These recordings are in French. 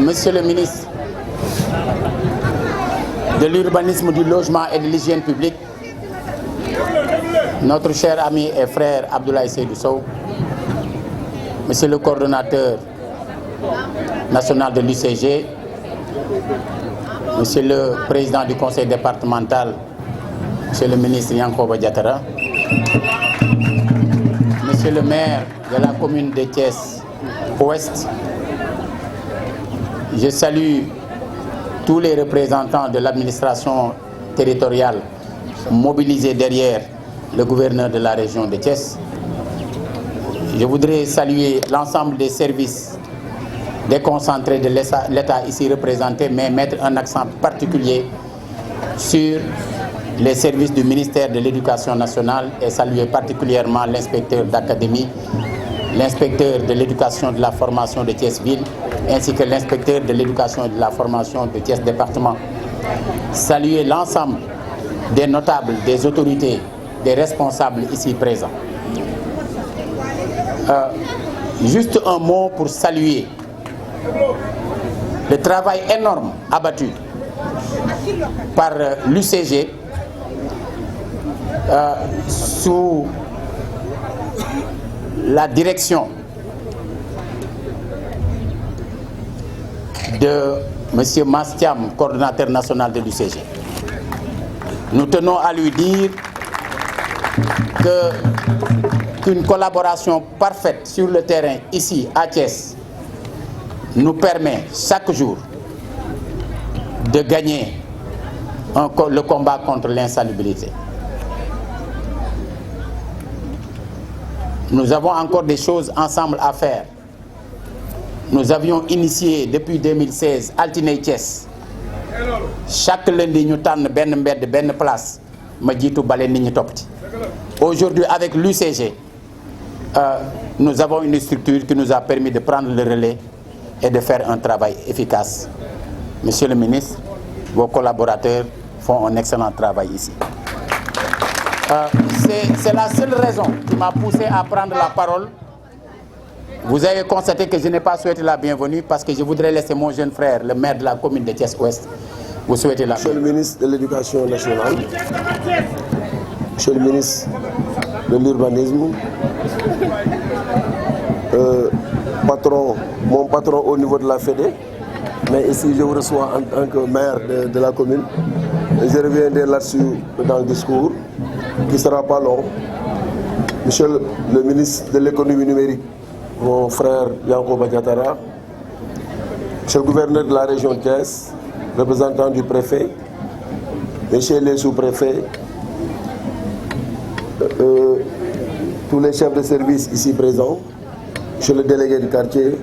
Monsieur le ministre de l'urbanisme, du logement et de l'hygiène publique, notre cher ami et frère Abdoulaye Seydou Sow, Monsieur le coordonnateur national de l'UCG, Monsieur le président du conseil départemental, Monsieur le ministre Yankoba Diatara, Monsieur le maire de la commune de Thiès-Ouest, je salue tous les représentants de l'administration territoriale mobilisés derrière le gouverneur de la région de Thiès. Je voudrais saluer l'ensemble des services déconcentrés de l'État ici représenté, mais mettre un accent particulier sur les services du ministère de l'Éducation nationale et saluer particulièrement l'inspecteur d'académie, l'inspecteur de l'éducation de la formation de Thiès-Ville, ainsi que l'inspecteur de l'éducation et de la formation de Thiès département. Saluer l'ensemble des notables, des autorités, des responsables ici présents. Juste un mot pour saluer le travail énorme abattu par l'UCG sous la direction de M. Mastiam, coordonnateur national de l'UCG. Nous tenons à lui dire qu'une collaboration parfaite sur le terrain ici à Thiès nous permet chaque jour de gagner le combat contre l'insalubrité. Nous avons encore des choses ensemble à faire. Nous avions initié depuis 2016 Altiné Thiès. Chaque lundi, nous avons une place. Aujourd'hui, avec l'UCG, nous avons une structure qui nous a permis de prendre le relais et de faire un travail efficace. Monsieur le ministre, vos collaborateurs font un excellent travail ici. C'est la seule raison qui m'a poussé à prendre la parole. Vous avez constaté que je n'ai pas souhaité la bienvenue parce que je voudrais laisser mon jeune frère, le maire de la commune de Thiès-Ouest, vous souhaiter la bienvenue. Monsieur le ministre de l'Éducation nationale, Monsieur le ministre de l'Urbanisme, mon patron au niveau de la Fédé, mais ici je vous reçois en tant que maire de la commune. Et je reviendrai là-dessus dans le discours, qui ne sera pas long. Monsieur le ministre de l'économie numérique, mon frère Yankoba Diatara, Monsieur le gouverneur de la région de Thiès, représentant du préfet, Monsieur les sous-préfets, tous les chefs de service ici présents, Monsieur le délégué du quartier,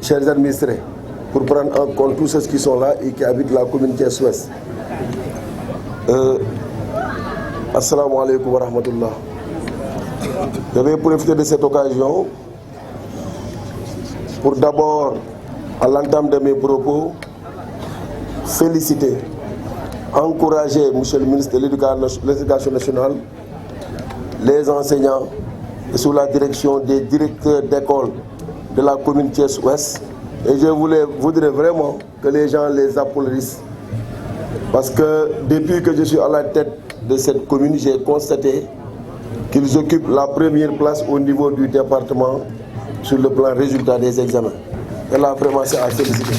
chers administrés, pour prendre en compte tous ceux qui sont là et qui habitent la commune Thiès-Ouest. Assalamu alaikum wa rahmatullah. Je vais profiter de cette occasion pour d'abord, à l'entame de mes propos, féliciter, encourager Monsieur le ministre de l'Éducation nationale, les enseignants, et sous la direction des directeurs d'école de la commune Thiès-Ouest. Et je voudrais vraiment que les gens les applaudissent. Parce que depuis que je suis à la tête de cette commune, j'ai constaté qu'ils occupent la première place au niveau du département sur le plan résultat des examens. Et là, vraiment, c'est à féliciter.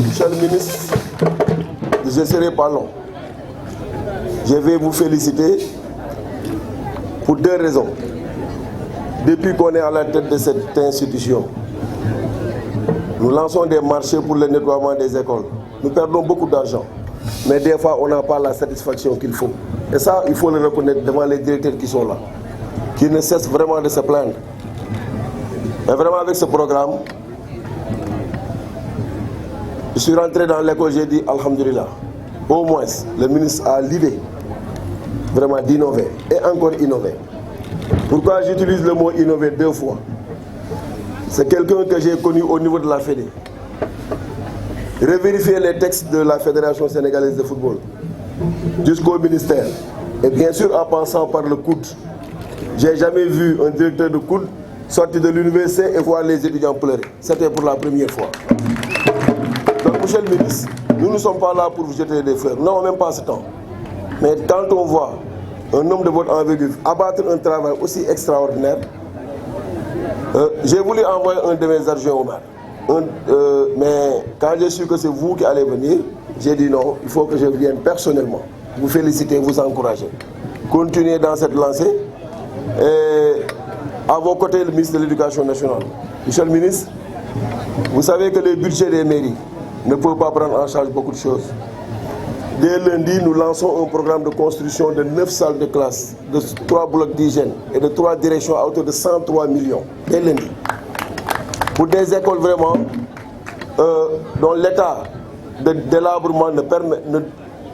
Monsieur le ministre, je ne serai pas long. Je vais vous féliciter pour deux raisons. Depuis qu'on est à la tête de cette institution, nous lançons des marchés pour le nettoiement des écoles. Nous perdons beaucoup d'argent, mais des fois on n'a pas la satisfaction qu'il faut. Et ça, il faut le reconnaître devant les directeurs qui sont là, qui ne cessent vraiment de se plaindre. Mais vraiment avec ce programme, je suis rentré dans l'école, j'ai dit Alhamdulillah. Au moins, le ministre a l'idée vraiment d'innover et encore innover. Pourquoi j'utilise le mot innover deux fois? C'est quelqu'un que j'ai connu au niveau de la Fédé. Revérifier les textes de la Fédération sénégalaise de football jusqu'au ministère. Et bien sûr en passant par le coude. J'ai jamais vu un directeur de coude sortir de l'université et voir les étudiants pleurer. C'était pour la première fois. Donc, monsieur le ministre, nous ne sommes pas là pour vous jeter des fleurs. Non, même pas ce temps. Mais quand on voit un homme de votre envergure abattre un travail aussi extraordinaire, j'ai voulu envoyer un de mes adjoints au maire. Mais quand j'ai su que c'est vous qui allez venir, j'ai dit non, il faut que je vienne personnellement vous féliciter, vous encourager. Continuez dans cette lancée. Et à vos côtés, le ministre de l'Éducation nationale. Monsieur le ministre, vous savez que le budget des mairies ne peut pas prendre en charge beaucoup de choses. Dès lundi, nous lançons un programme de construction de 9 salles de classe, de 3 blocs d'hygiène et de 3 directions à hauteur de 103 millions. Dès lundi. Pour des écoles vraiment dont l'état de délabrement ne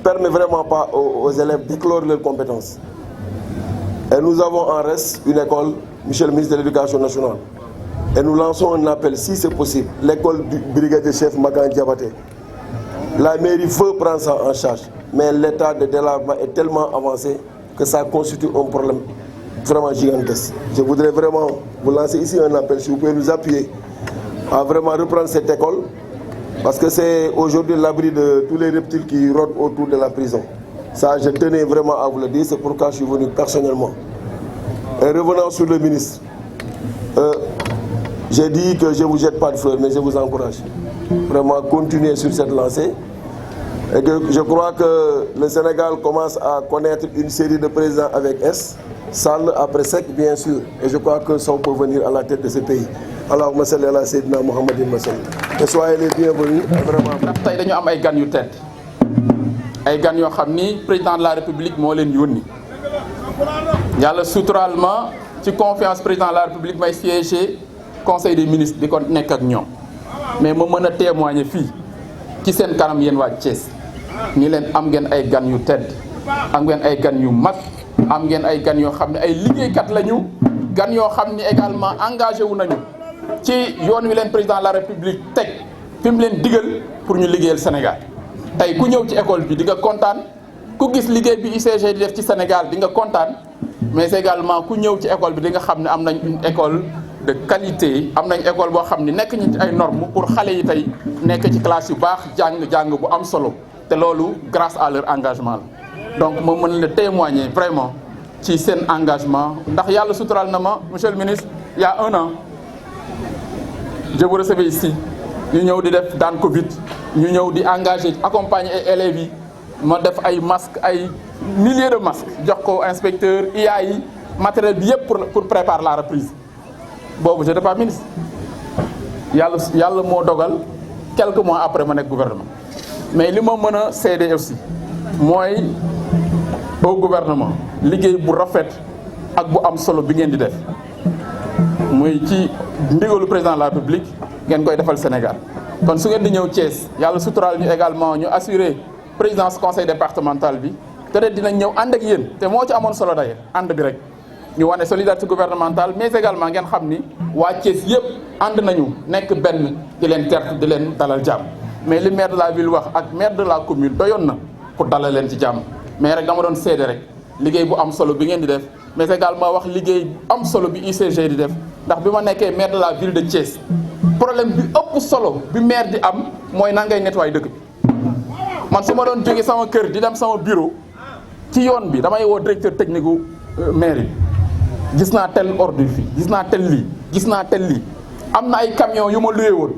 permet vraiment pas aux élèves d'éclore leurs compétences. Et nous avons en reste une école, monsieur le ministre de l'Éducation nationale. Et nous lançons un appel, si c'est possible, l'école du brigadier chef Magan Diabaté. La mairie veut prendre ça en charge, mais l'état de délabrement est tellement avancé que ça constitue un problème vraiment gigantesque. Je voudrais vraiment vous lancer ici un appel, si vous pouvez nous appuyer à vraiment reprendre cette école, parce que c'est aujourd'hui l'abri de tous les reptiles qui rôdent autour de la prison. Ça, je tenais vraiment à vous le dire, c'est pourquoi je suis venu personnellement. Et revenant sur le ministre, j'ai dit que je ne vous jette pas de fleurs, mais je vous encourage. Vraiment continuer sur cette lancée. Et que je crois que le Sénégal commence à connaître une série de présidents avec S, Sall après Seck, bien sûr. Et je crois que ça peut venir à la tête de ce pays. Allahumma salli ala Sayyidina Muhammadin wa sallam. Et soyez les bienvenus. Vraiment. tey dañu am ay gan yu tedd ay gan yoo xam ni président de la République moo leen yónni yàlla suturaal ma ci confiance président de la République may siéger conseil des ministres di ko nekk ak ñoom mais ma mën a témoigner fii ci seen kanam yéen waa Thiès ni leen am ngeen ay gan yu tedd am ngeen ay gan yu mag am ngeen ay gan yoo xam ne ay liggéeykat lañu gan yoo xam ni également engagé wu nañu ci yoon wi leen président de la République teg fi mu leen digal pour ñu liggéeyal Sénégal tey ku ñëw ci école bi di nga kontaan ku gis liggéey bi UCG di def ci Sénégal di nga kontaan mais également ku ñëw ci école bi di nga xam ne am nañ une école de qualité am nañ école boo xam ne nekk ñu ci ay normes pour xale yi tey nekk ci classe yu baax jàng bu am solo te loolu grâce à leur engagement la donc ma mën la témoigner vraiment ci seen engagement ndax yàlla suturaal na ma monsieur le ministre il y a 1 an je vous recevais ici ñu ñëw di def daan Covid ñu ñëw di engagé accompagner ay élèves yi ma def ay masques ay milliers de masques jox ko inspecteur IA yi matériel bi yëpp pour préparer la reprise boobu j'étais pas ministre yàlla moo dogal quelques mois après ma nekk gouvernement mais li ma mën a seede aussi mooy au gouvernement liggéey bu rafet ak bu am solo bi ngeen di def muy ci ndigalu président de la République ngeen koy defal Sénégal kon su ngeen di ñëw Thiès yàlla suturaal ñu également ñu assurer présidence conseil départemental bi te dinañ ñëw ànd ak yéen te moo ci amoon solo d'ailleurs ànd bi rek ñu wane solidarité gouvernementale mais également ngeen xam ni waa Thiès yëpp ànd nañu nekk benn di leen tertu di leen dalal jàmm mais li maire de la ville wax ak maire de la commune doyoon na pour dalal leen ci jàmm mais rek dama doon seede rek liggéey bu am solo bi ngeen di def mais également wax liggéey am solo bi UCG di def ndax bi ma nekkee maire de la ville de Thiès problème bi ëpp solo bi maire di am mooy nan ngay nettoyer dëkk bi man su ma doon jógee sama kër di dem sama bureau ci yoon bi damay woo directeur technique gu maire bi gis naa tel ordure fii gis naa tel lii gis naa tel lii am na ay camions yu ma loué woon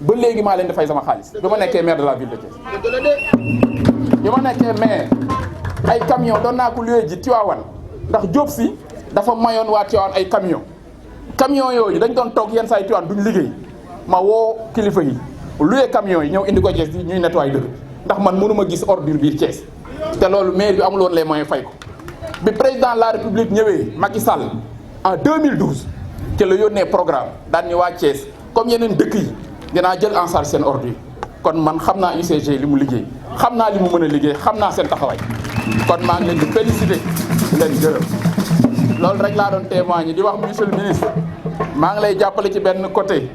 ba léegi maa leen di fay sama xaalis bi ma nekkee maire de la ville de Thiès bi ma nekkee maire ay camions doon naa ko loué ji Tivaouane ndax Diop si dafa mayoon waa Tivaouane ay camions yooyu dañ doon toog yenn saa yi Tivaouane duñ liggéey ma woo kilifa yi loué camions yi ñëw indi ko Thiès ñuy nettoyer dëkk ndax man mënuma gis ordure biir Thiès te loolu maire bi amul woon les moyens fay ko bi président de la République ñëwee Macky Sall en 2012 te la yónnee programme daan ni waa Thiès comme yeneen dëkk yi dinaa jël en charge seen ordure kon man xam naa UCG li mu liggéey xam naa li mu mën a liggéey xam naa seen taxawaay kon maa ngi leen di féliciter di leen gërëm loolu rek laa doon témoigner di wax monsieur le ministre maa ngi lay jàppale ci benn côté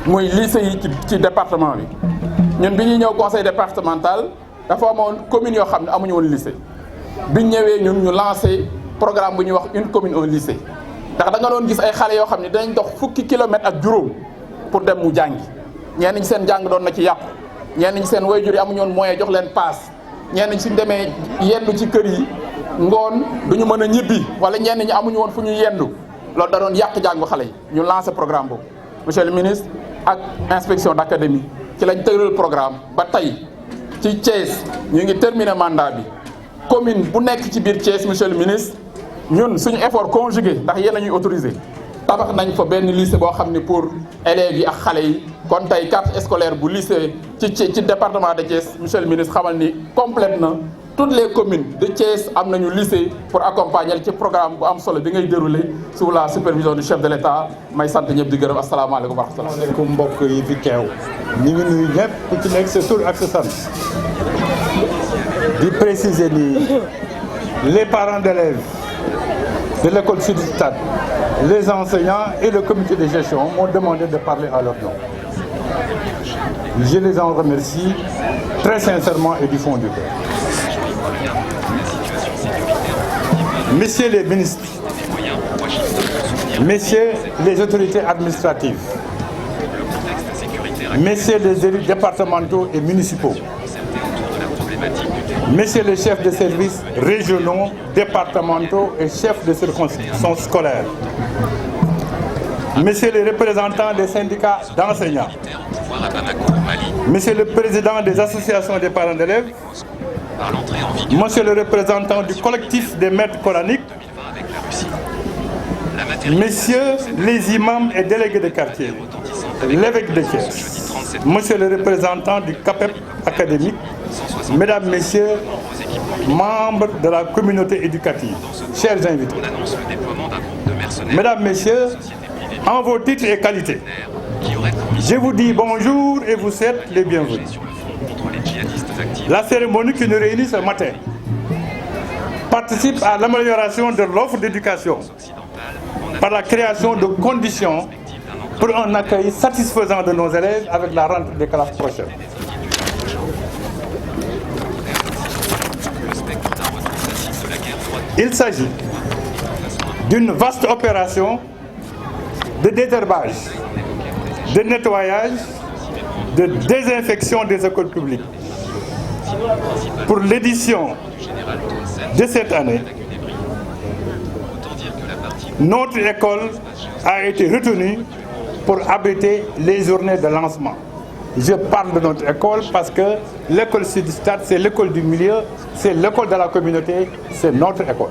muy lycée yi ci département bi ñun bi ñuy ñëw conseil départemental dafa amoon commune yoo xam ne amuñu woon lycée biñ ñëwee ñun ñu lancé programme bu ñuy wax une commune un lycée ndax da nga doon gis ay xale yoo xam ne dañ dox fukki kilomètres ak juróom pour dem mu jàngi ñenn ñi seen jàng doon na ci yàqu ñenn ñi seen waajur yi amuñu woon moyen jox leen paas ñenn ñi suñ demee yendu ci kër yi ngoon duñu mën a ñibbi wala ñenn ñi amuñu woon fu ñu yendu loolu da doon yàq jàngu xale yi ñu lancé programme boobu monsieur le ministre ak inspection d'académie ci lañ tëral programme ba tey ci Thiès ñu ngi terminé mandat bi commune bu nekk ci biir Thiès monsieur le ministre ñun suñu effort conjugué ndax yéen a ñuy autorisé tabax nañ fa benn lycée boo xam ne pour élèves yi ak xale yi kon tey carte scolaire bu lycée ci département de Thiès monsieur le ministre xamal ni complète na toutes les communes de Thiès am nañu lycée pour accompagner ci programme bu am solo bi ngay déroulé sous la supervision du chef de l'État may sant ñëpp di gërëm asalaamaaleykum wa rahmatulah. asalaamaaleykum mbokk yi fi teew ñu ngi nuyu ñëpp ku ci nekk sa tur ak sa sant di préciser ni les parents d'élèves de l'école Sud Stade, les enseignants et le comité de gestion m'ont demandé de parler à leur nom. Je les en remercie très sincèrement et du fond du cœur. Messieurs les ministres, messieurs les autorités administratives, messieurs les élus départementaux et municipaux, messieurs les chefs de services régionaux, départementaux et chefs de circonscriptions scolaires, messieurs les représentants des syndicats d'enseignants, monsieur le président des associations des parents d'élèves, monsieur le représentant du collectif des maîtres coraniques, messieurs les imams et délégués de quartier, l'évêque de Thiès, monsieur le représentant du CAPEP académique, mesdames, messieurs, membres de la communauté éducative, chers invités, mesdames, messieurs, en vos titres et qualités, je vous dis bonjour et vous souhaite les bienvenus. La cérémonie qui nous réunit ce matin participe à l'amélioration de l'offre d'éducation par la création de conditions pour un accueil satisfaisant de nos élèves avec la rentrée des classes prochaines. Il s'agit d'une vaste opération de désherbage, de nettoyage, de désinfection des écoles publiques. Pour l'édition de cette année, notre école a été retenue pour abriter les journées de lancement. Je parle de notre école parce que l'école Sud Stade, c'est l'école du milieu, c'est l'école de la communauté, c'est notre école.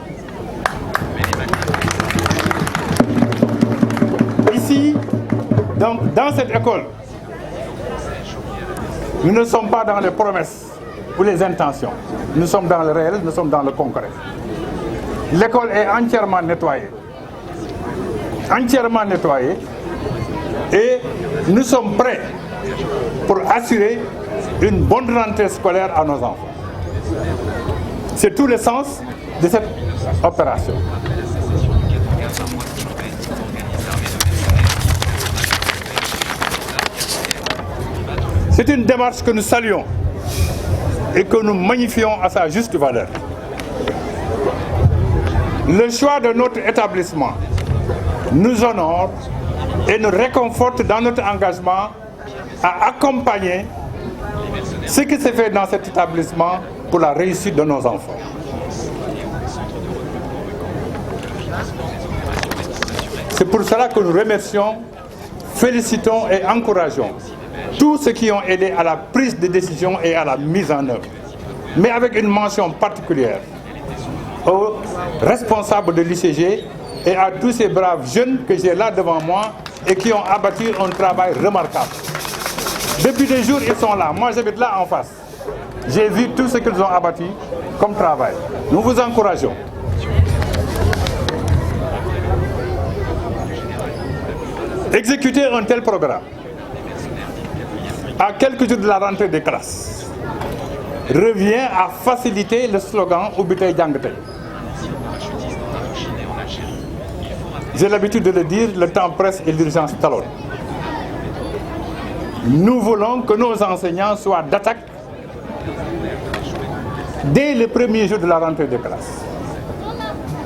Ici, donc, dans cette école, nous ne sommes pas dans les promesses ou les intentions. Nous sommes dans le réel, nous sommes dans le concret. L'école est entièrement nettoyée. Entièrement nettoyée. Et nous sommes prêts pour assurer une bonne rentrée scolaire à nos enfants. C'est tout le sens de cette opération. C'est une démarche que nous saluons et que nous magnifions à sa juste valeur. Le choix de notre établissement nous honore et nous réconforte dans notre engagement à accompagner ce qui se fait dans cet établissement pour la réussite de nos enfants. C'est pour cela que nous remercions, félicitons et encourageons tous ceux qui ont aidé à la prise de décision et à la mise en œuvre, mais avec une mention particulière aux responsables de l'ICG et à tous ces braves jeunes que j'ai là devant moi et qui ont abattu un travail remarquable. Depuis des jours, ils sont là. Moi, j'habite là en face. J'ai vu tout ce qu'ils ont abattu comme travail. Nous vous encourageons. Exécuter un tel programme à quelques jours de la rentrée des classes revient à faciliter le slogan Ubitay Jangtay. J'ai l'habitude de le dire, le temps presse et l'urgence talonne. Nous voulons que nos enseignants soient d'attaque dès le premier jour de la rentrée des classes.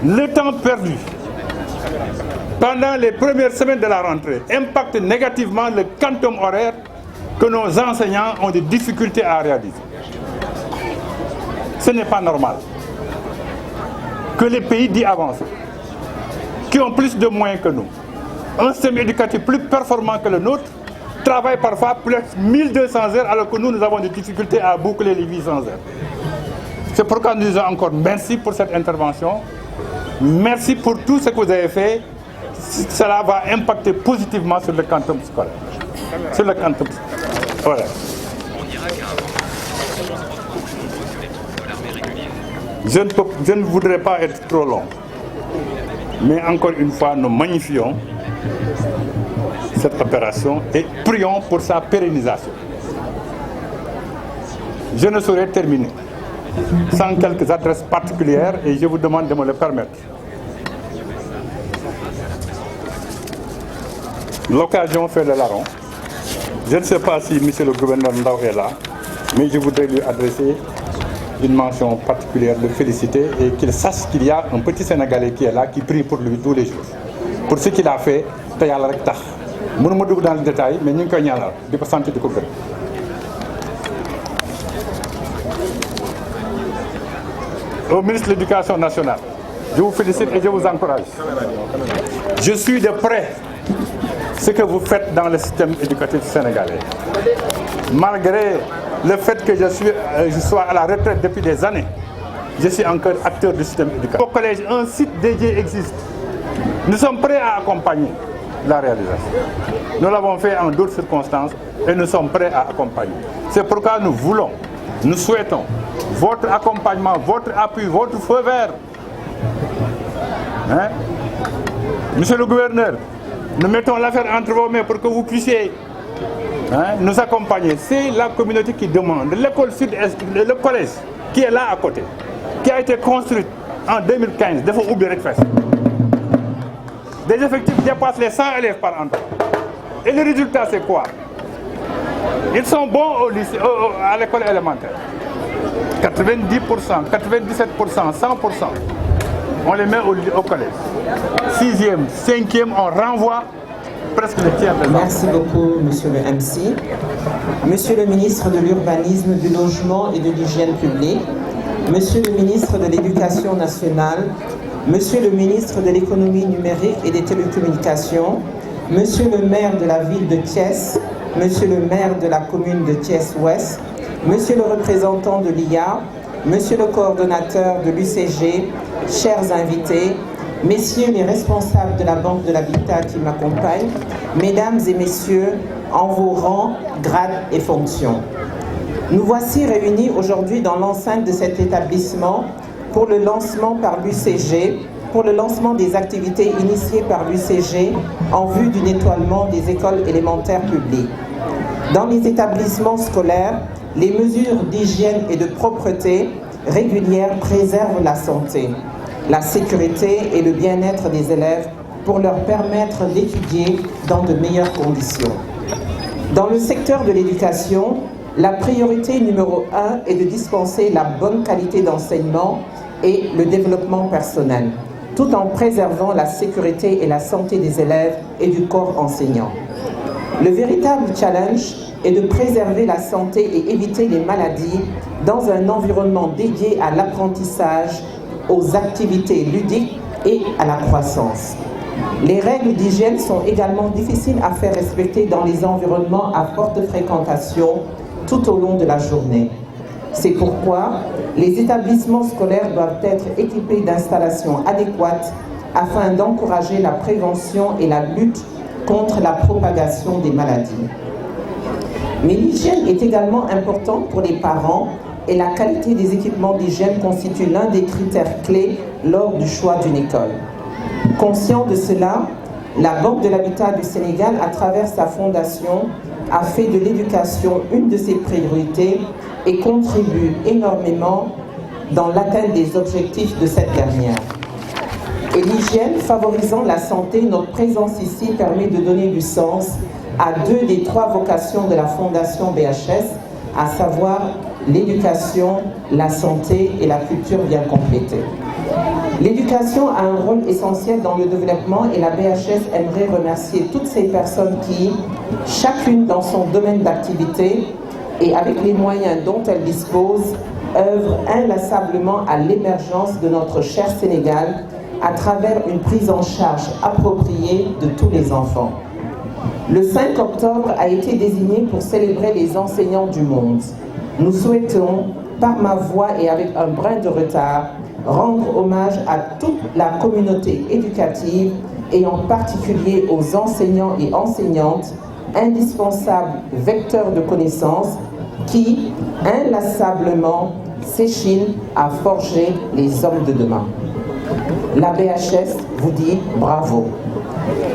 Le temps perdu pendant les premières semaines de la rentrée, impacte négativement le quantum horaire que nos enseignants ont des difficultés à réaliser. Ce n'est pas normal que les pays dits avancés, qui ont plus de moyens que nous, un système éducatif plus performant que le nôtre, travaillent parfois plus de 1200 heures alors que nous avons des difficultés à boucler les 800 heures. C'est pourquoi nous disons encore merci pour cette intervention. Merci pour tout ce que vous avez fait. Cela va impacter positivement sur le quantum scolaire. Sur le quantum scolaire. Voilà. Je ne voudrais pas être trop long. Mais encore une fois, nous magnifions cette opération et prions pour sa pérennisation. Je ne saurais terminer sans quelques adresses particulières et je vous demande de me le permettre. L'occasion fait le larron. Je ne sais pas si M. le gouverneur Ndao est là, mais je voudrais lui adresser une mention particulière, le féliciter et qu'il sache qu'il y a un petit Sénégalais qui est là, qui prie pour lui tous les jours. Pour ce qu'il a fait, je ne vais pas dans le détail, mais nous sommes là, de santé de couvrir. Au ministre de l'Éducation nationale, je vous félicite et je vous encourage. Je suis de près ce que vous faites dans le système éducatif sénégalais. Malgré le fait que je sois à la retraite depuis des années, je suis encore acteur du système éducatif. Au collège, un site dédié existe. Nous sommes prêts à accompagner la réalisation. Nous l'avons fait en d'autres circonstances et nous sommes prêts à accompagner. C'est pourquoi nous voulons, nous souhaitons votre accompagnement, votre appui, votre feu vert. Hein? Monsieur le gouverneur, nous mettons l'affaire entre vos mains pour que vous puissiez nous accompagner. C'est la communauté qui demande. L'école sud-est, le collège qui est là à côté, qui a été construite en 2015, il faut oublier faire. Des effectifs dépassent les 100 élèves par an. Et le résultat, c'est quoi? Ils sont bons au lycée, à l'école élémentaire. 90%, 97%, 100%. On les met au collège. 6e, 5e, on renvoie presque le tiers des enfants. Merci beaucoup, monsieur le MC. Monsieur le ministre de l'Urbanisme, du Logement et de l'Hygiène publique, monsieur le ministre de l'Éducation nationale, monsieur le ministre de l'Économie numérique et des télécommunications, monsieur le maire de la ville de Thiès, monsieur le maire de la commune de Thiès-Ouest, monsieur le représentant de l'IA, monsieur le coordonnateur de l'UCG, chers invités, messieurs les responsables de la Banque de l'Habitat qui m'accompagnent, mesdames et messieurs, en vos rangs, grades et fonctions. Nous voici réunis aujourd'hui dans l'enceinte de cet établissement pour le lancement par l'UCG, pour le lancement des activités initiées par l'UCG en vue du nettoiement des écoles élémentaires publiques. Dans les établissements scolaires, les mesures d'hygiène et de propreté régulières préservent la santé, la sécurité et le bien-être des élèves pour leur permettre d'étudier dans de meilleures conditions. Dans le secteur de l'éducation, la priorité numéro 1 est de dispenser la bonne qualité d'enseignement et le développement personnel, tout en préservant la sécurité et la santé des élèves et du corps enseignant. Le véritable challenge est de préserver la santé et éviter les maladies dans un environnement dédié à l'apprentissage, aux activités ludiques et à la croissance. Les règles d'hygiène sont également difficiles à faire respecter dans les environnements à forte fréquentation tout au long de la journée. C'est pourquoi les établissements scolaires doivent être équipés d'installations adéquates afin d'encourager la prévention et la lutte contre la propagation des maladies. Mais l'hygiène est également importante pour les parents et la qualité des équipements d'hygiène constitue l'un des critères clés lors du choix d'une école. Conscient de cela, la Banque de l'Habitat du Sénégal, à travers sa fondation, a fait de l'éducation une de ses priorités et contribue énormément dans l'atteinte des objectifs de cette dernière. Et l'hygiène, favorisant la santé, notre présence ici permet de donner du sens à 2 des 3 vocations de la Fondation BHS, à savoir l'éducation, la santé et la culture bien complétée. L'éducation a un rôle essentiel dans le développement et la BHS aimerait remercier toutes ces personnes qui, chacune dans son domaine d'activité et avec les moyens dont elles disposent, œuvrent inlassablement à l'émergence de notre cher Sénégal à travers une prise en charge appropriée de tous les enfants. Le 5 octobre a été désigné pour célébrer les enseignants du monde. Nous souhaitons, par ma voix et avec un brin de retard, rendre hommage à toute la communauté éducative et en particulier aux enseignants et enseignantes, indispensables vecteurs de connaissances qui, inlassablement, s'échinent à forger les hommes de demain. La BHS vous dit bravo.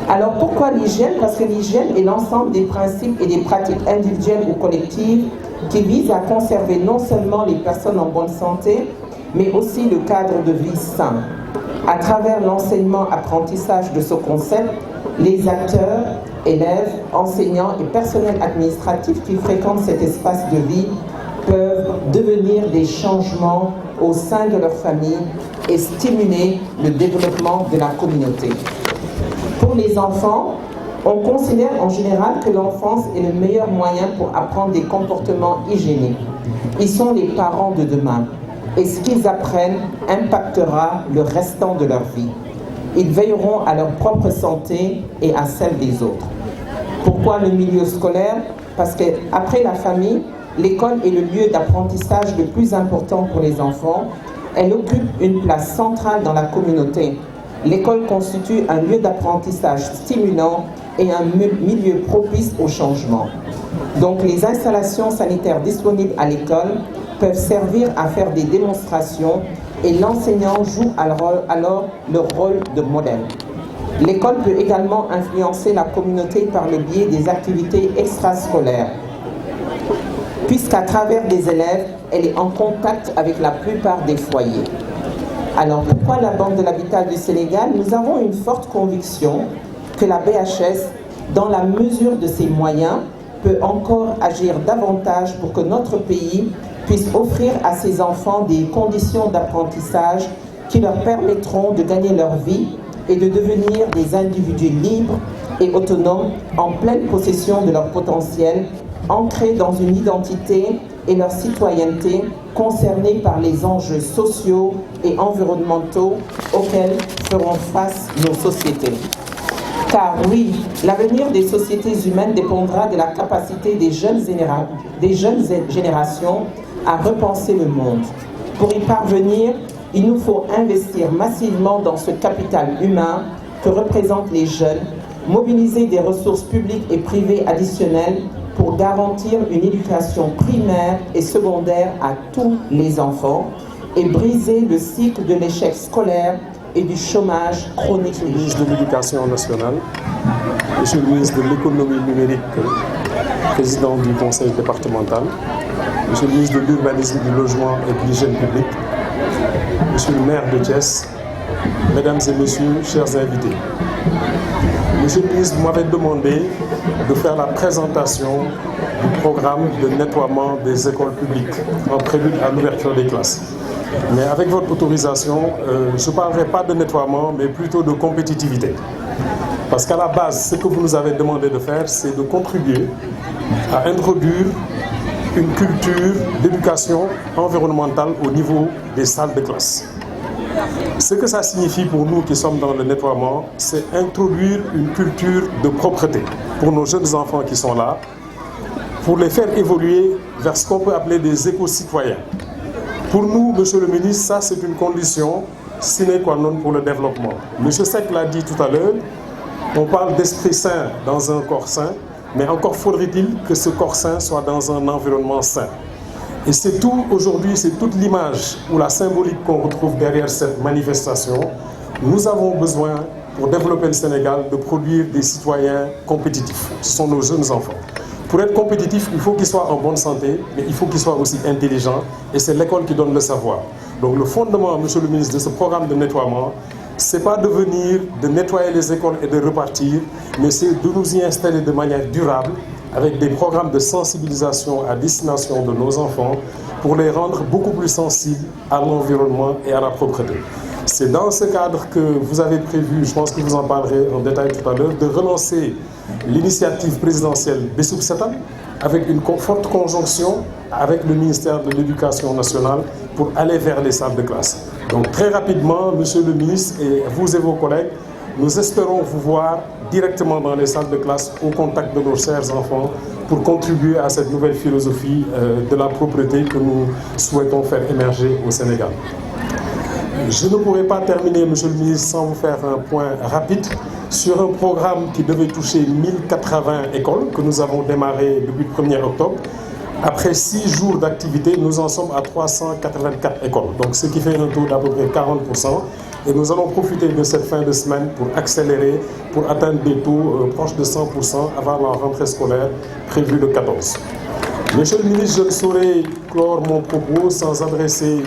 Alors pourquoi l'hygiène? Parce que l'hygiène est l'ensemble des principes et des pratiques individuelles ou collectives qui visent à conserver non seulement les personnes en bonne santé, mais aussi le cadre de vie sain. À travers l'enseignement-apprentissage de ce concept, les acteurs, élèves, enseignants et personnels administratifs qui fréquentent cet espace de vie peuvent devenir des changements au sein de leur famille et stimuler le développement de la communauté. Pour les enfants, on considère en général que l'enfance est le meilleur moyen pour apprendre des comportements hygiéniques. Ils sont les parents de demain et ce qu'ils apprennent impactera le restant de leur vie. Ils veilleront à leur propre santé et à celle des autres. Pourquoi le milieu scolaire? Parce qu'après la famille, l'école est le lieu d'apprentissage le plus important pour les enfants. Elle occupe une place centrale dans la communauté. L'école constitue un lieu d'apprentissage stimulant et un milieu propice au changement. Donc les installations sanitaires disponibles à l'école peuvent servir à faire des démonstrations et l'enseignant joue alors le rôle de modèle. L'école peut également influencer la communauté par le biais des activités extrascolaires, puisqu'à travers des élèves, elle est en contact avec la plupart des foyers. Alors pourquoi la Banque de l'Habitat du Sénégal? Nous avons une forte conviction que la BHS, dans la mesure de ses moyens, peut encore agir davantage pour que notre pays puisse offrir à ses enfants des conditions d'apprentissage qui leur permettront de gagner leur vie et de devenir des individus libres et autonomes en pleine possession de leur potentiel, ancrés dans une identité et leur citoyenneté concernés par les enjeux sociaux et environnementaux auxquels feront face nos sociétés. Car oui, l'avenir des sociétés humaines dépendra de la capacité des jeunes générations à repenser le monde. Pour y parvenir, il nous faut investir massivement dans ce capital humain que représentent les jeunes, mobiliser des ressources publiques et privées additionnelles pour garantir une éducation primaire et secondaire à tous les enfants et briser le cycle de l'échec scolaire et du chômage chronique. Monsieur le ministre de l'Éducation nationale, Monsieur le ministre de l'Économie numérique, président du conseil départemental, Monsieur le ministre de l'Urbanisme, du Logement et de l'Hygiène publique, Monsieur le maire de Thiès, Mesdames et Messieurs, chers invités. Monsieur le ministre, vous m'avez demandé de faire la présentation du programme de nettoiement des écoles publiques en prélude à l'ouverture des classes. Mais avec votre autorisation, je ne parlerai pas de nettoiement, mais plutôt de compétitivité. Parce qu'à la base, ce que vous nous avez demandé de faire, c'est de contribuer à introduire une culture d'éducation environnementale au niveau des salles de classe. Ce que ça signifie pour nous qui sommes dans le nettoiement, c'est introduire une culture de propreté pour nos jeunes enfants qui sont là, pour les faire évoluer vers ce qu'on peut appeler des éco-citoyens. Pour nous, Monsieur le ministre, ça c'est une condition sine qua non pour le développement. Monsieur Seck l'a dit tout à l'heure, on parle d'esprit sain dans un corps sain, mais encore faudrait-il que ce corps sain soit dans un environnement sain. Et c'est tout aujourd'hui, c'est toute l'image ou la symbolique qu'on retrouve derrière cette manifestation. Nous avons besoin, pour développer le Sénégal, de produire des citoyens compétitifs. Ce sont nos jeunes enfants. Pour être compétitif, il faut qu'ils soient en bonne santé, mais il faut qu'ils soient aussi intelligents. Et c'est l'école qui donne le savoir. Donc le fondement, Monsieur le ministre, de ce programme de nettoiement, ce n'est pas de venir, de nettoyer les écoles et de repartir, mais c'est de nous y installer de manière durable, avec des programmes de sensibilisation à destination de nos enfants pour les rendre beaucoup plus sensibles à l'environnement et à la propreté. C'est dans ce cadre que vous avez prévu, je pense que vous en parlerez en détail tout à l'heure, de relancer l'initiative présidentielle Bessoub Setal avec une forte conjonction avec le ministère de l'Éducation nationale pour aller vers les salles de classe. Donc très rapidement, Monsieur le ministre, et vous et vos collègues, nous espérons vous voir directement dans les salles de classe au contact de nos chers enfants pour contribuer à cette nouvelle philosophie de la propreté que nous souhaitons faire émerger au Sénégal. Je ne pourrais pas terminer, Monsieur le ministre, sans vous faire un point rapide sur un programme qui devait toucher 1080 écoles que nous avons démarré depuis le 1er octobre. Après 6 jours d'activité, nous en sommes à 384 écoles, donc ce qui fait un taux d'à peu près 40%. Et nous allons profiter de cette fin de semaine pour accélérer, pour atteindre des taux proches de 100% avant la rentrée scolaire prévue le 14. Monsieur le ministre, je ne saurais clore mon propos sans adresser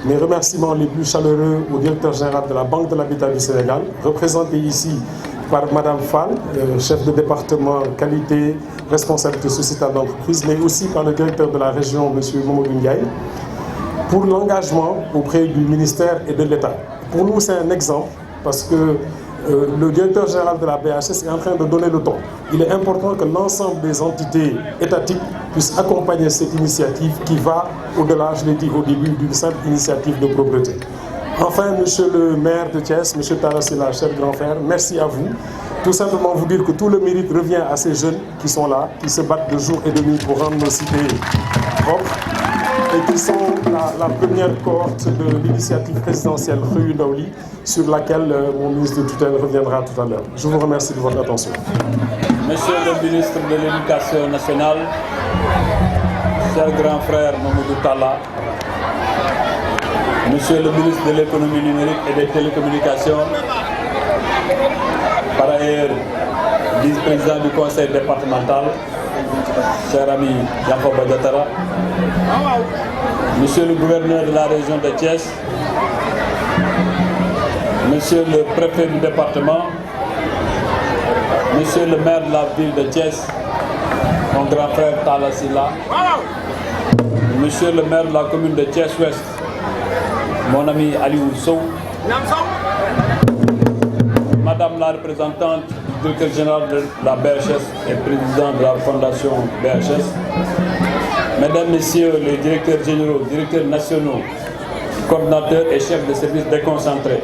mes remerciements les plus chaleureux au directeur général de la Banque de l'Habitat du Sénégal, représenté ici par Madame Fall, chef de département qualité, responsabilité sociétale d'entreprise, mais aussi par le directeur de la région, Monsieur Mamadou Ndiaye, pour l'engagement auprès du ministère et de l'État. Pour nous, c'est un exemple parce que le directeur général de la BHS est en train de donner le ton. Il est important que l'ensemble des entités étatiques puissent accompagner cette initiative qui va au-delà, je l'ai dit au début, d'une simple initiative de propreté. Enfin, Monsieur le maire de Thiès, Monsieur Talla Sylla, cher grand frère, merci à vous. Tout simplement vous dire que tout le mérite revient à ces jeunes qui sont là, qui se battent de jour et de nuit pour rendre nos cités propres et qui sont la première cohorte de l'initiative présidentielle Xëyu Ndaw Li, sur laquelle mon ministre de tutelle reviendra tout à l'heure. Je vous remercie de votre attention. Monsieur le ministre de l'Éducation nationale, cher grand frère Mamadou Talla, Monsieur le ministre de l'économie numérique et des télécommunications, par ailleurs vice-président du conseil départemental, cher ami Yankhoba Diattara, Monsieur le gouverneur de la région de Thiès, Monsieur le préfet du département, Monsieur le maire de la ville de Thiès, mon grand frère Talla Sylla, Monsieur le maire de la commune de Thiès-Ouest, mon ami Aliou Sow, Madame la représentante du directeur général de la BHS et président de la fondation BHS, Mesdames, Messieurs les directeurs généraux, directeurs nationaux, coordinateurs et chefs de service déconcentrés,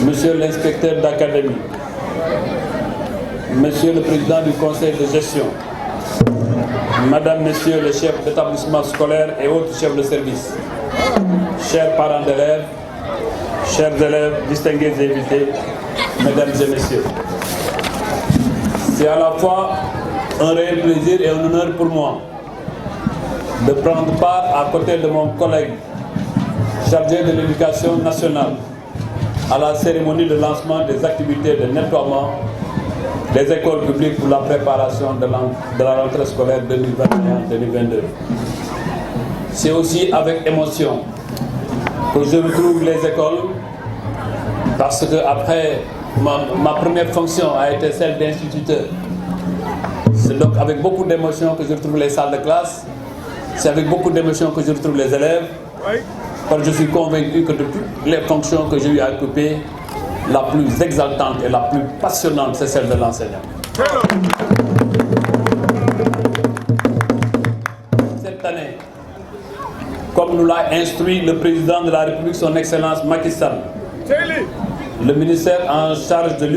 Monsieur l'inspecteur d'académie, Monsieur le président du conseil de gestion, Madame, Messieurs les chefs d'établissement scolaire et autres chefs de service, chers parents d'élèves, chers élèves, distingués invités, Mesdames et Messieurs. C'est à la fois un réel plaisir et un honneur pour moi de prendre part à côté de mon collègue chargé de l'éducation nationale à la cérémonie de lancement des activités de nettoiement des écoles publiques pour la préparation de la rentrée scolaire 2021-2022. C'est aussi avec émotion que je retrouve les écoles parce que après ma première fonction a été celle d'instituteur. C'est donc avec beaucoup d'émotion que je retrouve les salles de classe. C'est avec beaucoup d'émotion que je retrouve les élèves. Parce que je suis convaincu que de toutes les fonctions que j'ai eu à occuper, la plus exaltante et la plus passionnante, c'est celle de l'enseignant. Cette année, comme nous l'a instruit le président de la République, son Excellence Macky Sall, le ministère en charge de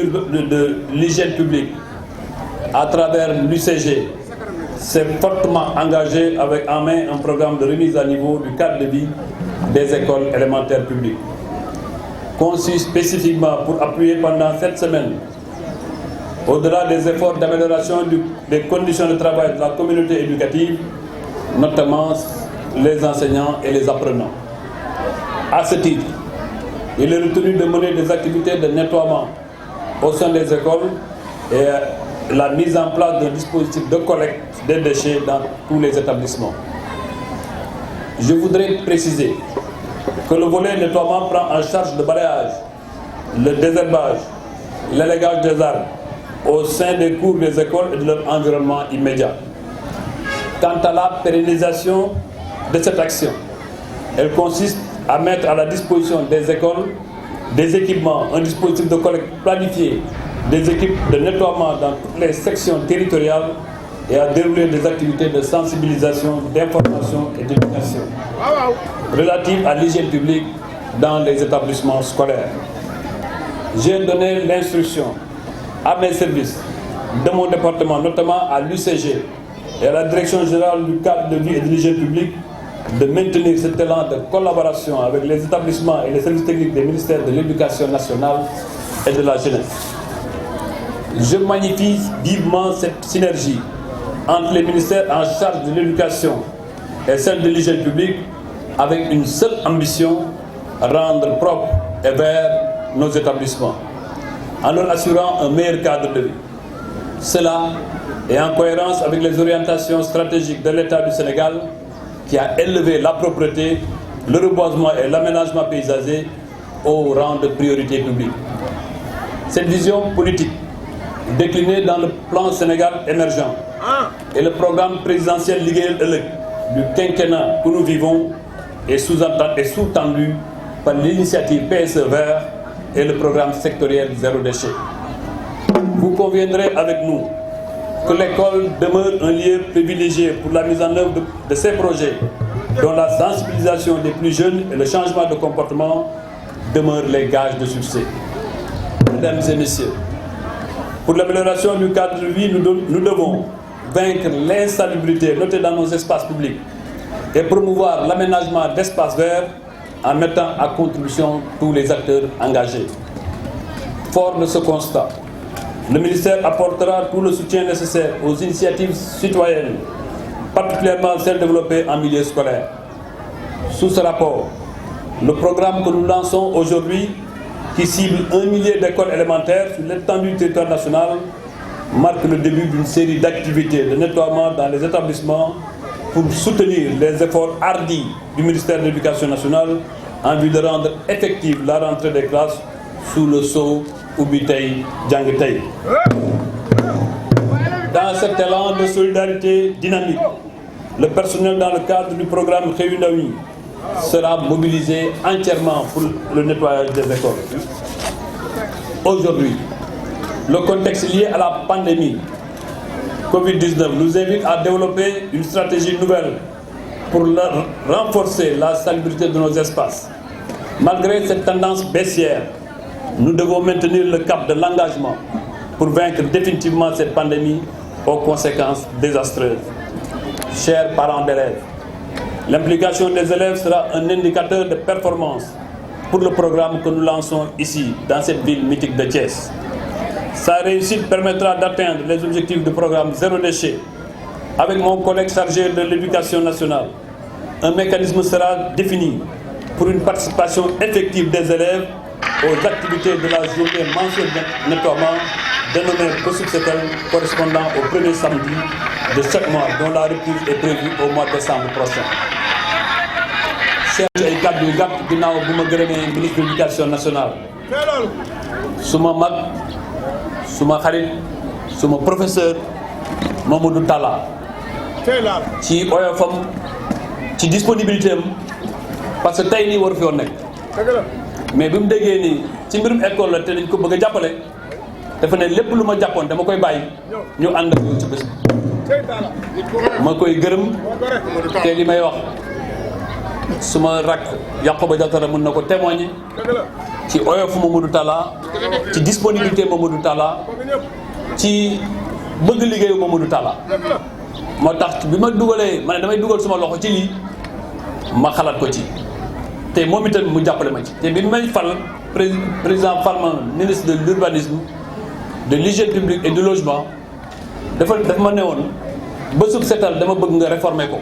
l'hygiène publique, à travers l'UCG, s'est fortement engagé avec en main un programme de remise à niveau du cadre de vie des écoles élémentaires publiques, conçu spécifiquement pour appuyer pendant 7 semaines, au-delà des efforts d'amélioration des conditions de travail de la communauté éducative, notamment les enseignants et les apprenants. À ce titre, il est retenu de mener des activités de nettoiement au sein des écoles et la mise en place d'un dispositif de collecte des déchets dans tous les établissements. Je voudrais préciser que le volet nettoiement prend en charge le balayage, le désherbage, l'élagage des arbres au sein des cours des écoles et de leur environnement immédiat. Quant à la pérennisation de cette action, elle consiste à mettre à la disposition des écoles des équipements, un dispositif de collecte planifié, des équipes de nettoiement dans toutes les sections territoriales et à dérouler des activités de sensibilisation, d'information et d'éducation relatives à l'hygiène publique dans les établissements scolaires. J'ai donné l'instruction à mes services de mon département, notamment à l'UCG et à la Direction générale du cadre de vie et de l'hygiène publique, de maintenir cet élan de collaboration avec les établissements et les services techniques des ministères de l'Éducation nationale et de la jeunesse. Je magnifie vivement cette synergie entre les ministères en charge de l'éducation et celle de l'hygiène publique avec une seule ambition, rendre propre et vert nos établissements, en leur assurant un meilleur cadre de vie. Cela est en cohérence avec les orientations stratégiques de l'État du Sénégal qui a élevé la propreté, le reboisement et l'aménagement paysager au rang de priorité publique. Cette vision politique, déclinée dans le plan Sénégal émergent et le programme présidentiel Liggéeyal Ëllëg du quinquennat que nous vivons, est sous-tendu par l'initiative PSE Vert et le programme sectoriel Zéro Déchet. Vous conviendrez avec nous que l'école demeure un lieu privilégié pour la mise en œuvre de ces projets, dont la sensibilisation des plus jeunes et le changement de comportement demeurent les gages de succès. Mesdames et messieurs, pour l'amélioration du cadre de vie, nous devons vaincre l'insalubrité notée dans nos espaces publics et promouvoir l'aménagement d'espaces verts en mettant à contribution tous les acteurs engagés. Fort de ce constat, le ministère apportera tout le soutien nécessaire aux initiatives citoyennes, particulièrement celles développées en milieu scolaire. Sous ce rapport, le programme que nous lançons aujourd'hui, qui cible 1 millier d'écoles élémentaires sur l'étendue du territoire national, marque le début d'une série d'activités de nettoiement dans les établissements pour soutenir les efforts hardis du ministère de l'Éducation nationale en vue de rendre effective la rentrée des classes sous le sceau Ubbi Tay Jàng Tay. Dans cet élan de solidarité dynamique, le personnel dans le cadre du programme Xëyu Ndaw ñi sera mobilisé entièrement pour le nettoyage des écoles. Aujourd'hui, le contexte lié à la pandémie Covid-19 nous invite à développer une stratégie nouvelle pour renforcer la salubrité de nos espaces. Malgré cette tendance baissière, nous devons maintenir le cap de l'engagement pour vaincre définitivement cette pandémie aux conséquences désastreuses. Chers parents d'élèves, l'implication des élèves sera un indicateur de performance pour le programme que nous lançons ici, dans cette ville mythique de Thiès. Sa réussite permettra d'atteindre les objectifs du programme Zéro Déchet. Avec mon collègue chargé de l'Éducation nationale, un mécanisme sera défini pour une participation effective des élèves aux activités de la journée mensuelle de nettoiement dénommée Kosub-Setal, correspondant au premier samedi de chaque mois, dont la reprise est prévue au mois de décembre prochain. Chers ay kàddu yu gàtt ginnaaw bu ma gërëmee ministre de l'Éducation nationale, suma mag, suma xarit, suma professeur Mamadou Talla ci oyofam, ci disponibilité am, parce que tey nii waru fi woon nekk, mais bi mu déggee nii ci mbirum école la te dañ ko bëgg a jàppale, dafa ne lépp lu ma jàppoon dama koy bàyyi ñu ànd ak yow ci bés bi. Ma koy gërëm te li may wax suma rakk Yankhoba Diattara mën na ko témoigner ci oyofu Mamadou Talla, ci disponibilité Mamadou Talla, ci bëgg liggéeyu Mamadou Talla. moo tax bi ma dugalee ma ne damay dugal suma loxo ci lii ma xalaat ko ci te moom itam mu jàppale ma ci te bi may fal président Farma ministre de l'urbanisme, de l'hygiène publique et du logement dafa ma ne woon bésub setal dama bëgg nga réformer ko,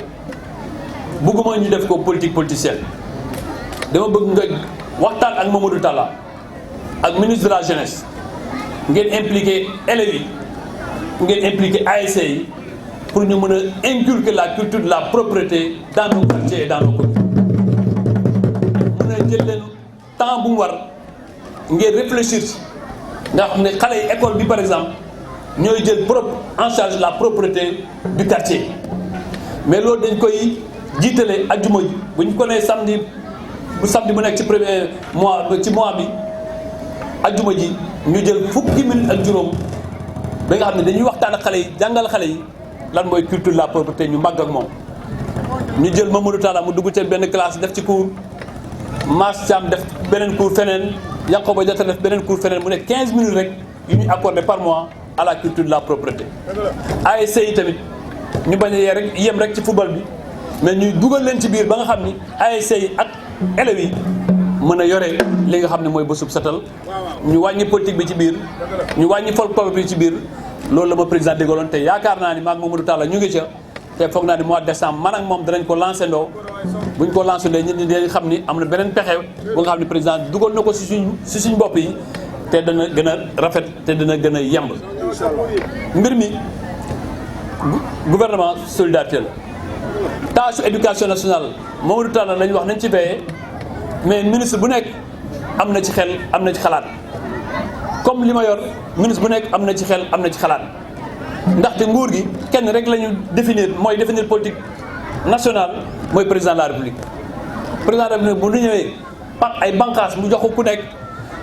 bëgguma ñu def ko politique politicienne, dama bëgg nga waxtaan ak Mamadou Talla ak ministre de la jeunesse ngeen impliqué élèves yi, ngeen impliqué ASC yi pour ñu mën a inculquer la culture de la propreté dans nos quartiers et dans nos communes. mën a jël leen temps bu mu war ngeen réfléchir ci nga xam ne xale yi école bi par exemple ñooy jël en charge la propreté du quartier, mais loolu dañ koy jiitale ajjuma ji bu ñu ko nee samedi bu samedi bu nekk ci premier mois bi ajjuma ji ñu jël fukki minutes ak juróom ba nga xam ne dañuy waxtaan ak xale yi jàngal xale yi lan mooy culture de la propreté ñu màgg ak moom. ñu jël Mamadou Talla mu dugg ci benn classe def ci cours Mass Thiam def beneen cours feneen Yankoba Diatta def beneen cours feneen mu nekk 15 minutes rek yu ñuy accordé par mois à la culture de la propreté. ASC yi tamit ñu bañ a yem rek ci football bi mais ñuy dugal leen ci biir ba nga xam ni ASC yi ak élèves yi mën a yore li nga xam ne mooy bésub setal ñu wàññi politique bi ci biir ñu wàññi folklore bi ci biir loolu la ma président déggaloon te yaakaar naa ni maag Mamadou Talla ñu ngi ca te foog naa ni mois de décembre man ak moom danañ ko lancé ndoo buñ ko lancé ndoo ñi dañ xam ni am na beneen pexe bu nga xam ne président dugal na ko si suñ bopp yi te dana gën a rafet te dana gën a yemb mbir mi gouvernement solidarité la tâche éducation nationale Mamadou Talla lañ wax nañ ci veillé mais ministre bu nekk am na ci xel am na ci xalaat comme li ma yor ministre bu nekk am na ci xel am na ci xalaat ndaxte nguur gi kenn rek la ñu définir politique nationale mooy président de la république. président de la république bu ñu ñëwee ay bànqaas mu jox ko ku nekk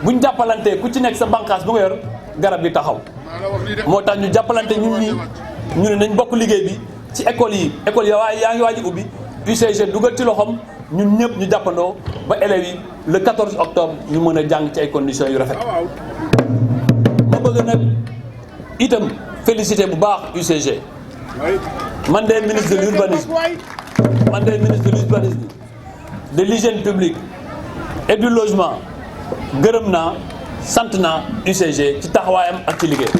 bu ñu jàppalantee ku ci nekk sa bànqaas bu nga yor garab gi taxaw moo tax ñu jàppalante ñun ñi ñu ne nañ bokk liggéey bi ci école yi yaa ngi waaj ubbi UCG dugal ci loxoom. ñun ñëpp ñu jàppandoo ba élèves yi le 14 octobre ñu mën a jàng ci ay conditions yu rafet ma bëgg nag itam félicité bu baax UCG man de ministre de l'urbanisme de l'hygiène publique et du logement gërëm naa sant naa UCG ci taxawaayam ak ci liggéey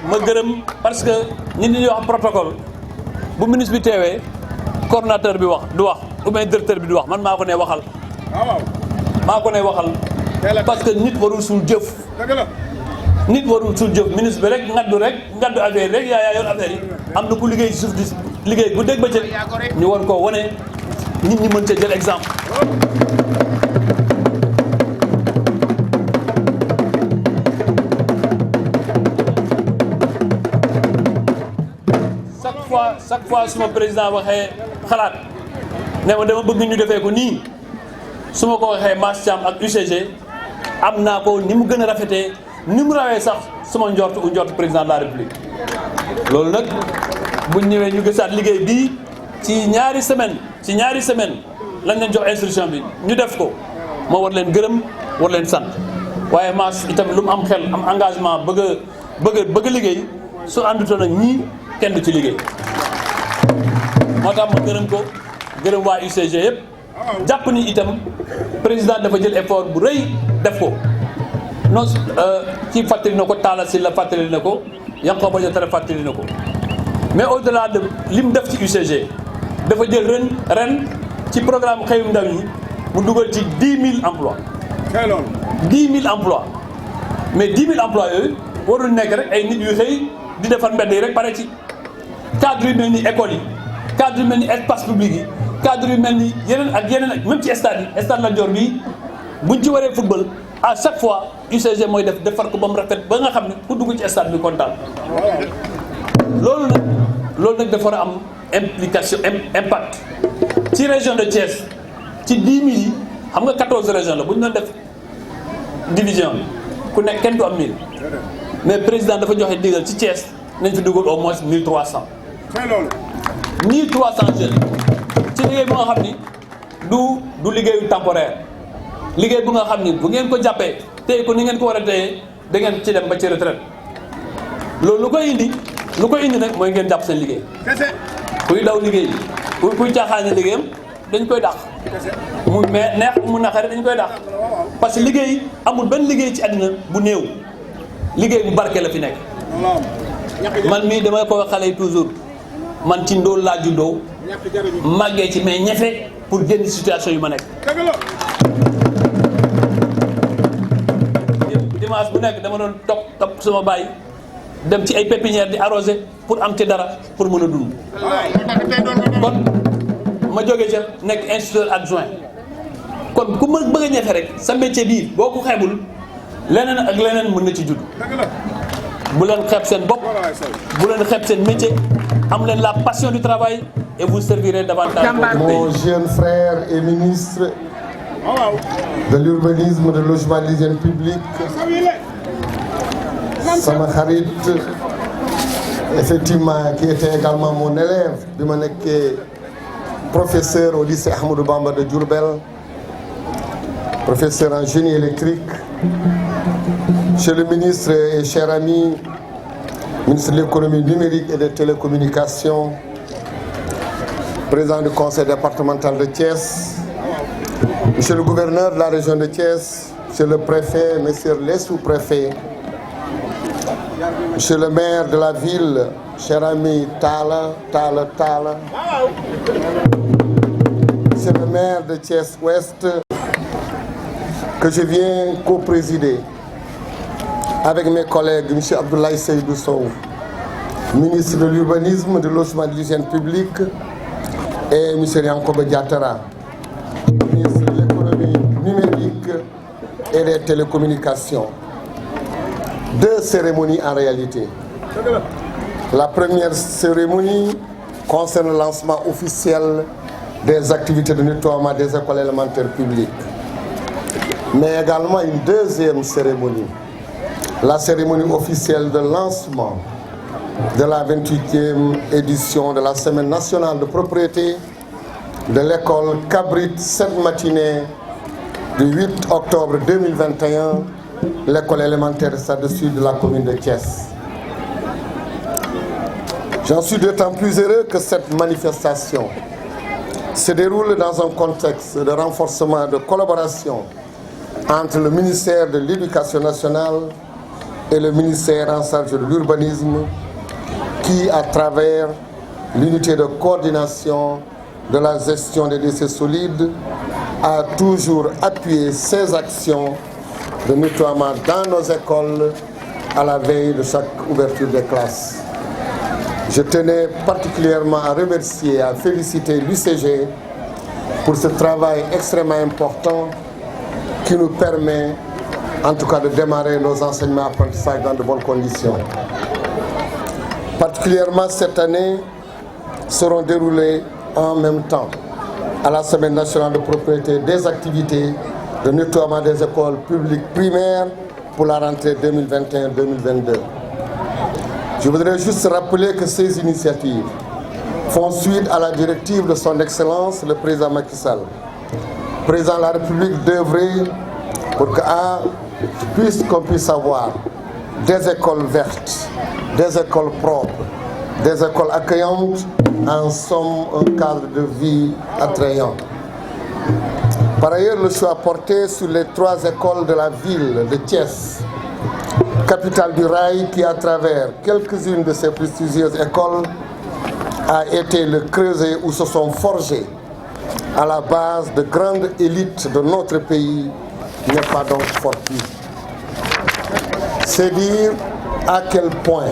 ma gërëm parce que ñi ñuy wax protocole bu ministre bi teewee coordonnateur bi wax du wax ou bien directeur bi du wax man maa ko ne waxal parce que nit warul suul jëf ministre bi rek ngaddu affaire rek yaa yor affaire yi am na ku liggéey ci suuf di liggéey bu dégg bëccëg ñu war koo wane nit ñi mën ca jël exemple chaque fois suma président waxee xalaat ne ma dama bëgg ñu defee ko nii su ma ko waxee Mass Thiam ak UCG am naa ko ni mu gën a rafetee ni mu rawee sax suma njort président de la république loolu nag buñ ñëwee ñu gisaat liggéey bii ci ñaari semaine lañ leen jox instruction bi ñu def ko moo war leen gërëm war leen sant waaye Mass itam lu mu am xel am engagement bëgg liggéey su àndutoon ak ñii kenn du ci liggéey moo tax ma gërëm waa UCG yëpp jàpp ni itam président dafa jël effort bu rëy def ko non ci fàttali na ko Talla Sylla fàttali na ko Yankoba Diattara fàttali na ko mais au delà de li mu def ci UCG dafa jël ren ci programme xëyum ndaw yi mu dugal ci 10 000 emplois 10 000 emplois mais 10 000 emplois yooyu warul nekk rek ay nit yu xëy di defar mbedd yi rek pare ci cadre yu mel ni école yi cadre yu mel ni espace public yi cadre yu mel ni yeneen ak même ci stade Lat Dior bii buñ ci waree football à chaque fois UCG mooy defar ko ba mu rafet ba nga xam ne ku dugg ci stade bi kontaan loolu nag dafa war a am implication impact ci région de Thiès ci 10 000 yi xam nga 14 régions la bu ñu doon def division bi ku nekk kenn du am 1000 mais président dafa joxe digal ci Thiès nañ fi dugal au moins 1300 jeunes ci liggéey bu nga xam ni du liggéeyu temporaire liggéey bu nga xam ni bu ngeen ko jàppee téye ko ni ngeen ko war a téye da ngeen ci dem ba ci retraite loolu lu koy indi nag mooy ngeen jàpp seen liggéey kuy daw liggéey kuy caaxaane liggéeyam dañ koy dàq mu neex mu naqari dañ koy dàq parce que liggéey amul benn liggéey ci àddina bu néew liggéey bu barke la fi nekk man mii damay ko wax xale yi toujours man ci ndóol laa juddoo màggee ci mais ñefe pour génn situation yu ma nekk dimanche bu nekk dama doon topp sama baay dem ci ay pépinière di arrosé pour am ci dara pour mën a dund kon ma jógee ca nekk instituteur adjoint kon ku ma bëgg a ñefe rek sa métier bii boo ko xeebul leneen ak leneen mën na ci judd bu leen xeeb seen bopp bu leen xeeb seen métier Amenez la passion du travail et vous servirez davantage votre Mon pays. jeune frère et ministre de l'urbanisme, de logement et d'hygiène publique, sama xarit, effectivement, qui était également mon élève, qui est professeur au lycée Ahmadou Bamba de Diourbel, professeur en génie électrique. Monsieur le ministre et cher ami, ministre de l'économie numérique et des télécommunications, président du conseil départemental de Thiès, monsieur le gouverneur de la région de Thiès, monsieur le préfet, messieurs les sous-préfets, monsieur le maire de la ville, cher ami Tala, monsieur le maire de Thiès-Ouest, que je viens co-présider avec mes collègues, M. Abdoulaye Seydou Sow, ministre de l'urbanisme, du logement et de l'hygiène publique, et M. Yankoba Diatara, ministre de l'économie numérique et des télécommunications. Deux cérémonies en réalité. La première cérémonie concerne le lancement officiel des activités de nettoiement des écoles élémentaires publiques. Mais également une deuxième cérémonie, la cérémonie officielle de lancement de la 28e édition de la Semaine nationale de propriété de l'école Cabrit cette matinée du 8 octobre 2021, l'école élémentaire Stade Sud de la commune de Thiès. J'en suis d'autant plus heureux que cette manifestation se déroule dans un contexte de renforcement de collaboration entre le ministère de l'Éducation nationale et le ministère en charge de l'urbanisme qui, à travers l'unité de coordination de la gestion des déchets solides, a toujours appuyé ses actions de nettoiement dans nos écoles à la veille de chaque ouverture des classes. Je tenais particulièrement à remercier et à féliciter l'UCG pour ce travail extrêmement important qui nous permet en tout cas de démarrer nos enseignements apprentissages dans de bonnes conditions. Particulièrement cette année seront déroulés en même temps à la Semaine nationale de propriété des activités de nettoiement des écoles publiques primaires pour la rentrée 2021-2022. Je voudrais juste rappeler que ces initiatives font suite à la directive de son Excellence, le président Macky Sall, président de la République, d'œuvrer pour qu'on puisse avoir des écoles vertes, des écoles propres, des écoles accueillantes, en somme un cadre de vie attrayant. Par ailleurs, le choix porté sur les 3 écoles de la ville de Thiès, capitale du rail, qui à travers quelques-unes de ces prestigieuses écoles a été le creuset où se sont forgées à la base de grandes élites de notre pays, n'est pas donc fortuit. C'est dire à quel point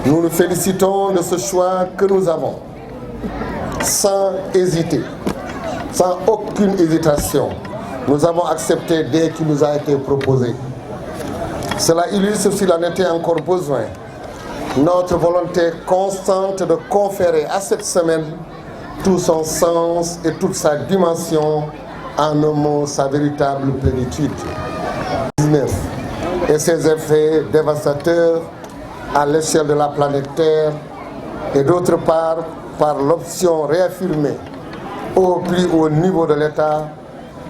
nous nous félicitons de ce choix que nous avons, sans hésiter, sans aucune hésitation. Nous avons accepté dès qu'il nous a été proposé. Cela illustre, s'il en était encore besoin, notre volonté constante de conférer à cette semaine tout son sens et toute sa dimension, en un mot, sa véritable plénitude. Et ses effets dévastateurs à l'échelle de la planète Terre, et d'autre part par l'option réaffirmée au plus haut niveau de l'État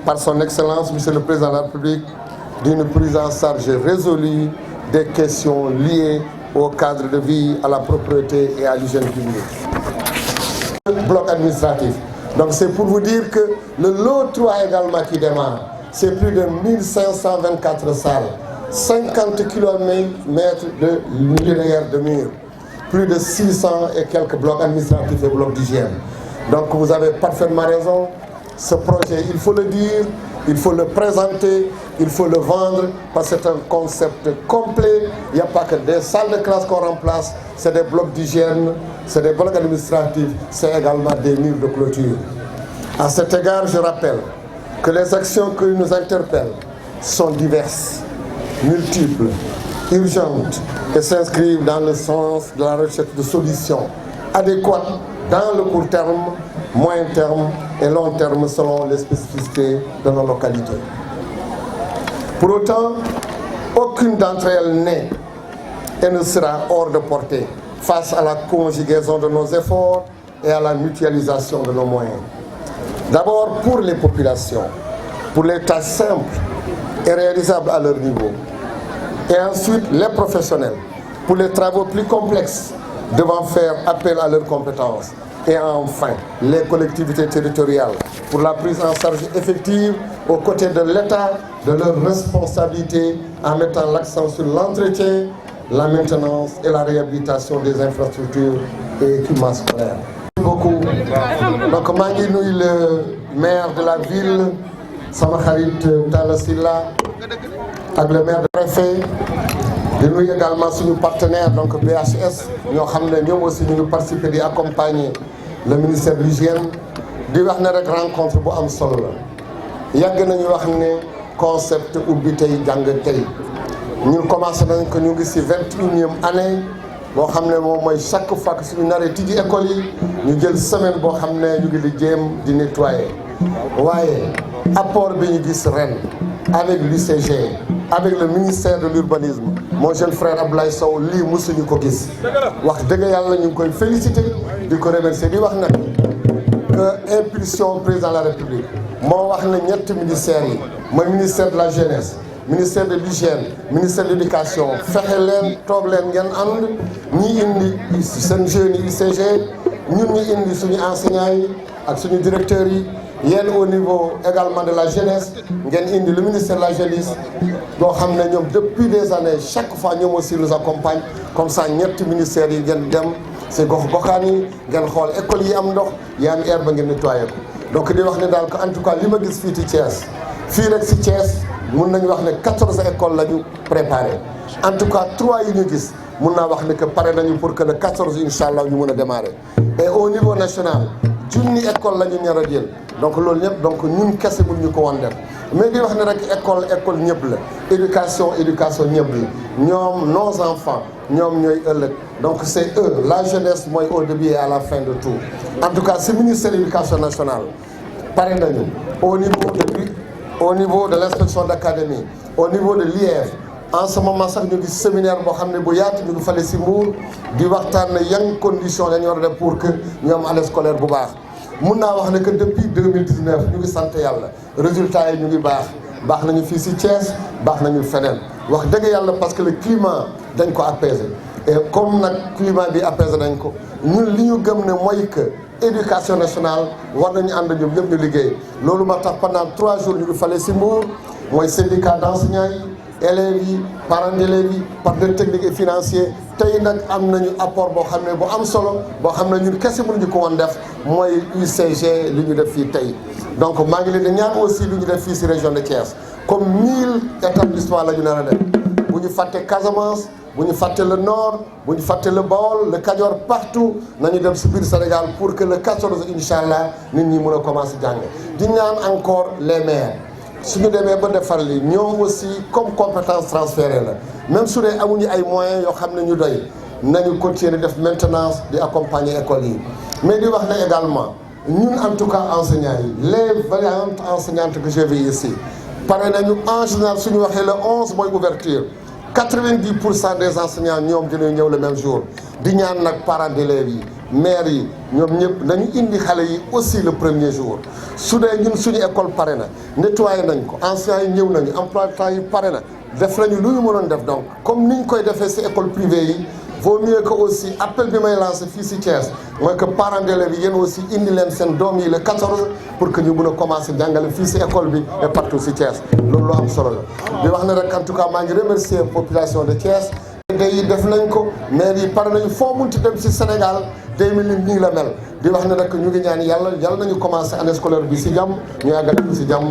par son Excellence, Monsieur le Président de la République, d'une prise en charge résolue des questions liées au cadre de vie, à la propriété et à l'hygiène publique. Le bloc administratif. Donc c'est pour vous dire que le lot 3 également qui démarre, c'est plus de 1524 salles, 50 km de linéaire de murs, plus de 600 et quelques blocs administratifs et blocs d'hygiène. Donc vous avez parfaitement raison, ce projet, il faut le dire, il faut le présenter, il faut le vendre, parce que c'est un concept complet. Il n'y a pas que des salles de classe qu'on remplace, c'est des blocs d'hygiène, c'est des blocs administratifs, c'est également des murs de clôture. À cet égard, je rappelle que les actions qui nous interpellent sont diverses, multiples, urgentes et s'inscrivent dans le sens de la recherche de solutions adéquate dans le court terme, moyen terme et long terme selon les spécificités de nos localités. Pour autant, aucune d'entre elles n'est et ne sera hors de portée face à la conjugaison de nos efforts et à la mutualisation de nos moyens. D'abord pour les populations, pour les tâches simples et réalisables à leur niveau. Et ensuite les professionnels, pour les travaux plus complexes devant faire appel à leurs compétences. Et enfin, les collectivités territoriales, pour la prise en charge effective aux côtés de l'État de leurs responsabilités en mettant l'accent sur l'entretien, la maintenance et la réhabilitation des infrastructures et équipements scolaires. Merci beaucoup. Donc maa ngi nuyu le maire de la ville sama xarit Talla Sylla ak le maire de préfet di nuyu également suñu partenaire donc BHS ñoo xam ne ñoom aussi ñu ngi participer di accompagner le ministère de l'hygiène di wax ne rek rencontre bu am solo la yàgg nañu wax ne concept ubbi tey jàng tey ñun commencé nañ ko ñu ngi ci 21e année boo xam ne moom mooy chaque fois que suñu naree tijji école yi ñu jël semaine boo xam ne ñu ngi di jéem di nettoyer waaye apport bi ñu gis ren avec l'UCG avec le ministère de l'urbanisme mon jeune frère Abdoulaye Sow lii musuñu ko gis wax dëgg yàlla ñu ngi koy féliciter di ko remercier di wax nag que impulsion président de la République moo wax ne ñetti ministères yi mooy ministère de la jeunesse ministère de l'hygiène ministère de l'éducation fexe leen toog leen ngeen ànd ñi indi seen jeunes yi UCG ñun ñi indi suñu enseignants yi ak suñu directeurs yi yéen au niveau également de la jeunesse ngeen indi le ministère de la jeunesse boo xam ne ñoom depuis des années chaque fois ñoom aussi nous accompagne comme ça ñetti ministères yi ngeen dem si gox goxaan yi ngeen xool école yi am ndox yi am air ba ngeen nettoyé ko donc di wax ne daal que en tout cas li ma gis fii ci Thiès fii rek si Thiès mun nañu wax ne 14 écoles la ñu préparé en tout cas 3 yi ñu gis mun naa wax ne que pare nañu pour que le 14 incha allah ñu mën a démarrer et au niveau national junni école la ñu ñar a jël donc loolu ñëpp donc ñun kese mun ñu ko woon def mais di wax ne rek école ñëpp la éducation ñëpp la ñoom nos enfants ñoom ñooy ëllëg donc c'est eux la jeunesse mooy au début et à la fin de tout en tout cas ce ministère de l'éducation nationale pare nañu au niveau de l'inspection d'académie au niveau de l'IEF en ce moment sax ñu ngi séminaire boo xam ne bu yaatu ñu ngi fale si Mbour di waxtaan ne yan condition la ñu war a def pour que ñu am année scolaire bu baax mun naa wax ne que depuis 2019 ñu ngi sant yàlla résultats yi ñu ngi baax nañu fii si Thiès baax nañu feneen wax dëgg yàlla parce que le climat dañ ko apaiser et comme nag climat bi apaiser nañ ko ñun li ñu gëm ne mooy que éducation nationale war nañu ànd ñoom ñëpp ñu liggéey loolu ma tax pendant 3 jours ñu ngi fale si Mbour mooy syndicat d'enseignants yi élèves yi parents d'élèves yi partenaires techniques et financiers tey nag am nañu apport boo xam ne bu am solo boo xam ne ñun kese mënuñu ko woon def mooy UCG li ñu def fii tey donc maa ngi leen di ñaan aussi li ñu def fii si région de Thiès comme 1000 établissements la ñu nar a def bu ñu fàtte Casamance bu ñu fàtte le nord bu ñu fàtte le Baol le Kajoor partout nañu dem si biir Sénégal pour que le 14 incha allah nit ñi mën a commencer jàng di ñaan encore les maires suñu demee ba defar li ñoom aussi comme compétence transférée la même su dee amuñu ay moyens yoo xam ne ñu doy nañu continuer def maintenance di accompagner écoles yi mais di wax ne également ñun en tout cas enseignants yi les variantes enseignantes que j'ai vues ici pare nañu en général suñu waxee le 11 mooy ouverture 90% des enseignants ñoom dinañ ñëw le même jour di ñaan nag parents d'élèves yi maires yi ñoom ñëpp nañu indi xale yi aussi le premier jour su dee ñun suñu école pare na nettoyé nañ ko enseignants yi ñëw nañu emploi du temps yi pare na def nañu lu ñu mënoon def donc comme niñ koy defee ci école privée yi vaut mieux que aussi appel bi may lancé fii ci Thiès mooy que parents d'élèves yi yéen aussi indi leen seen doom yi le 14 pour que ñu mën a commencer jàngale fii ci école bi et partout ci Thiès loolu lu am solo la di wax ne rek en tout cas maa ngi remercier population de Thiès day def nañ ko maire yi pare nañu foo munti dem ci Sénégal 2000 nii la mel di wax ne rek ñu ngi ñaan yàlla nañu commencer année scolaire bi ci jàmm ñu àggal ci jàmm